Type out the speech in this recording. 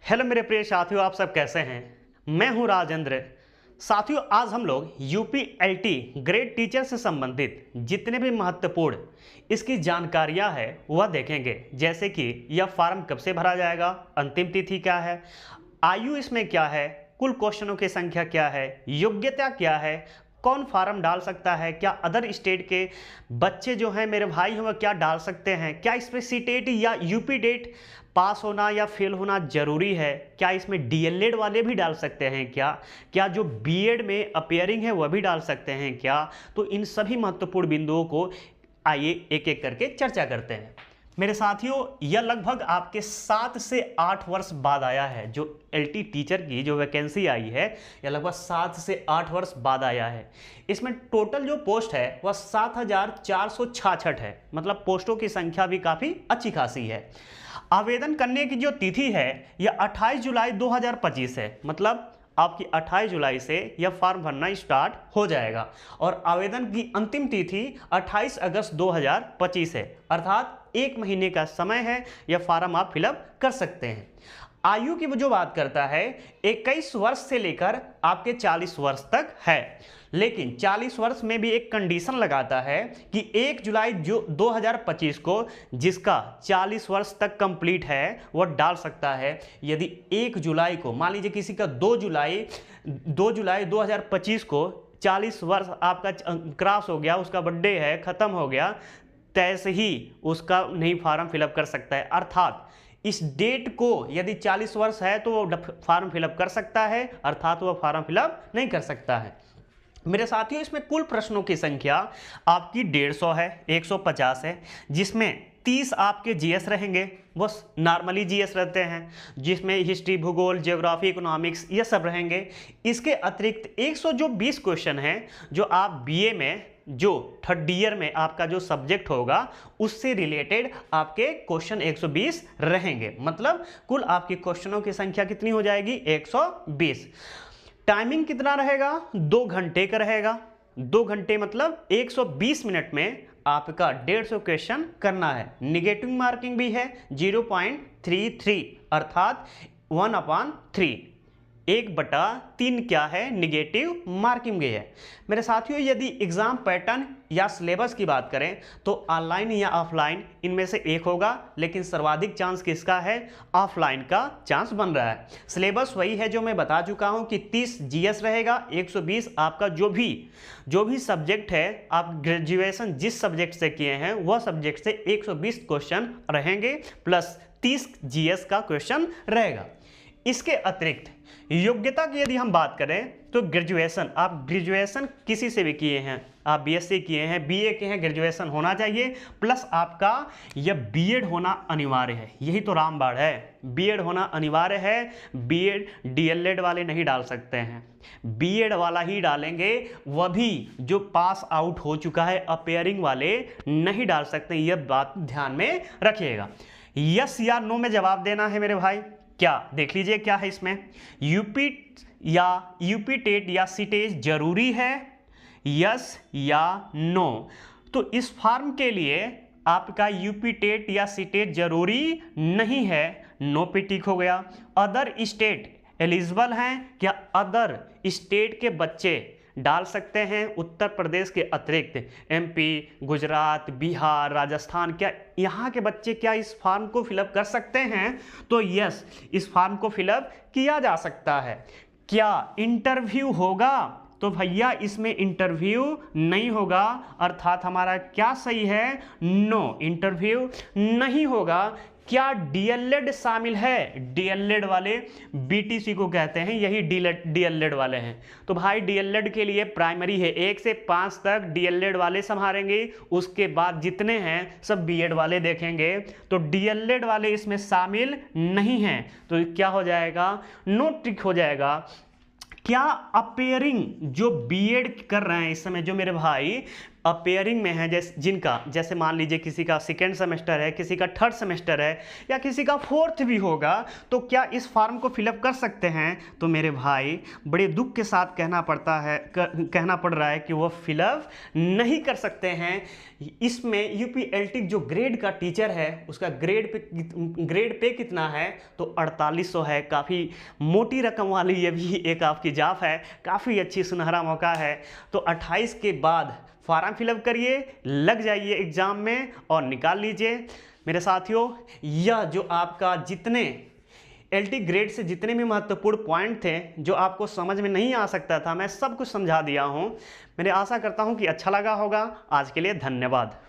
Hello मेरे प्रिय साथियों, आप सब कैसे हैं। मैं हूं राजेंद्र। साथियों, आज हम लोग यूपीएलटी ग्रेड टीचर से संबंधित जितने भी महत्वपूर्ण इसकी जानकारियां हैं वह देखेंगे। जैसे कि यह फॉर्म कब से भरा जाएगा, अंतिम तिथि क्या है, आयु इसमें क्या है, कुल क्वेश्चनों की संख्या क्या है, योग्यता क्या है, कौन फार्म डाल सकता है, क्या अदर स्टेट के बच्चे जो हैं मेरे भाई हैं वह क्या डाल सकते हैं, क्या इसमें सीटेट या यूपी डेट पास होना या फेल होना जरूरी है, क्या इसमें डीएलएड वाले भी डाल सकते हैं, क्या क्या जो बीएड में अपेयरिंग है वह भी डाल सकते हैं क्या। तो इन सभी महत्वपूर्ण बिंदुओं को आइए एक एक करके चर्चा करते हैं। मेरे साथियों, यह लगभग आपके 7 से 8 वर्ष बाद आया है। जो एलटी टीचर की जो वैकेंसी आई है यह लगभग 7 से 8 वर्ष बाद आया है। इसमें टोटल जो पोस्ट है वह 7466 है, मतलब पोस्टों की संख्या भी काफ़ी अच्छी खासी है। आवेदन करने की जो तिथि है यह 28 जुलाई 2025 है, मतलब आपकी 28 जुलाई से यह फॉर्म भरना स्टार्ट हो जाएगा और आवेदन की अंतिम तिथि 28 अगस्त 2025 है, अर्थात 1 महीने का समय है। यह फॉर्म आप फिलअप कर सकते हैं। आयु की जो बात करता है 21 वर्ष से लेकर आपके 40 वर्ष तक है, लेकिन 40 वर्ष में भी एक कंडीशन लगाता है कि 1 जुलाई जो 2025 को जिसका 40 वर्ष तक कंप्लीट है वह डाल सकता है। यदि 1 जुलाई को मान लीजिए किसी का 2 जुलाई 2025 को 40 वर्ष आपका क्रॉस हो गया, उसका बर्थडे है, ख़त्म हो गया, तैसे ही उसका नहीं फॉर्म फिलअप कर सकता है। अर्थात इस डेट को यदि 40 वर्ष है तो वो फॉर्म फिलअप कर सकता है, अर्थात वह फॉर्म फिलअप नहीं कर सकता है। मेरे साथियों, इसमें कुल प्रश्नों की संख्या आपकी 150 है, 150 है, जिसमें 30 आपके जीएस रहेंगे, वो नॉर्मली जीएस रहते हैं, जिसमें हिस्ट्री, भूगोल, ज्योग्राफी, इकोनॉमिक्स ये सब रहेंगे। इसके अतिरिक्त 120 क्वेश्चन हैं जो आप बीए में जो थर्ड ईयर में आपका जो सब्जेक्ट होगा उससे रिलेटेड आपके क्वेश्चन 120 रहेंगे, मतलब कुल आपकी क्वेश्चनों की संख्या कितनी हो जाएगी 120। टाइमिंग कितना रहेगा, 2 घंटे का रहेगा। 2 घंटे मतलब 120 मिनट में आपका 150 क्वेश्चन करना है। निगेटिव मार्किंग भी है 0.33, अर्थात 1/3, 1/3 क्या है, निगेटिव मार्किंग भी है। मेरे साथियों, यदि एग्जाम पैटर्न या सिलेबस की बात करें तो ऑनलाइन या ऑफलाइन इनमें से एक होगा, लेकिन सर्वाधिक चांस किसका है, ऑफलाइन का चांस बन रहा है। सिलेबस वही है जो मैं बता चुका हूं कि 30 जीएस रहेगा, 120 आपका जो भी सब्जेक्ट है, आप ग्रेजुएशन जिस सब्जेक्ट से किए हैं वह सब्जेक्ट से 120 क्वेश्चन रहेंगे, प्लस 30 जीएस का क्वेश्चन रहेगा। इसके अतिरिक्त योग्यता की यदि हम बात करें तो ग्रेजुएशन, आप ग्रेजुएशन किसी से भी किए हैं, आप बीएससी किए हैं, बीए के हैं, ग्रेजुएशन होना चाहिए, प्लस आपका यह बीएड होना अनिवार्य है। यही तो रामबाण है, बीएड होना अनिवार्य है। बीएड डीएलएड वाले नहीं डाल सकते हैं, बीएड वाला ही डालेंगे, वह भी जो पास आउट हो चुका है, अपेयरिंग वाले नहीं डाल सकते। यह बात ध्यान में रखिएगा। यस या नो में जवाब देना है मेरे भाई। क्या देख लीजिए क्या है इसमें, यूपी टेट या सीटेट जरूरी है, यस या नो। तो इस फॉर्म के लिए आपका यूपी टेट या सीटेट जरूरी नहीं है, नो पे टिक हो गया। अदर स्टेट एलिजिबल हैं, क्या अदर स्टेट के बच्चे डाल सकते हैं, उत्तर प्रदेश के अतिरिक्त एमपी, गुजरात, बिहार, राजस्थान, क्या यहाँ के बच्चे क्या इस फॉर्म को फिलअप कर सकते हैं? तो यस, इस फॉर्म को फिलअप किया जा सकता है। क्या इंटरव्यू होगा? तो भैया इसमें इंटरव्यू नहीं होगा, अर्थात हमारा क्या सही है, नो, इंटरव्यू नहीं होगा। क्या डीएलएड शामिल है? डीएलएड वाले बीटीसी को कहते हैं, यही डीएलएड वाले हैं। तो भाई डीएलएड के लिए प्राइमरी है, 1 से 5 तक डीएलएड वाले संभालेंगे, उसके बाद जितने हैं सब बीएड वाले देखेंगे। तो डीएलएड वाले इसमें शामिल नहीं हैं, तो क्या हो जाएगा, नो टिक हो जाएगा। क्या अपेयरिंग जो बीएड कर रहे हैं इस समय, जो मेरे भाई अपेयरिंग में है, जैसे मान लीजिए किसी का सेकेंड सेमेस्टर है, किसी का थर्ड सेमेस्टर है, या किसी का फोर्थ भी होगा, तो क्या इस फॉर्म को फिलअप कर सकते हैं? तो मेरे भाई बड़े दुख के साथ कहना पड़ रहा है कि वो फिलअप नहीं कर सकते हैं। इसमें यूपीएलटी जो ग्रेड का टीचर है उसका ग्रेड पे कितना है? तो 4800 है। काफ़ी मोटी रकम वाली ये भी एक आपकी जॉब है, काफ़ी अच्छी सुनहरा मौका है। तो 28 के बाद फॉर्म फिलअप करिए, लग जाइए एग्ज़ाम में और निकाल लीजिए। मेरे साथियों, यह जो आपका जितने एलटी ग्रेड से जितने भी महत्वपूर्ण पॉइंट थे जो आपको समझ में नहीं आ सकता था, मैं सब कुछ समझा दिया हूँ। मैंने आशा करता हूँ कि अच्छा लगा होगा। आज के लिए धन्यवाद।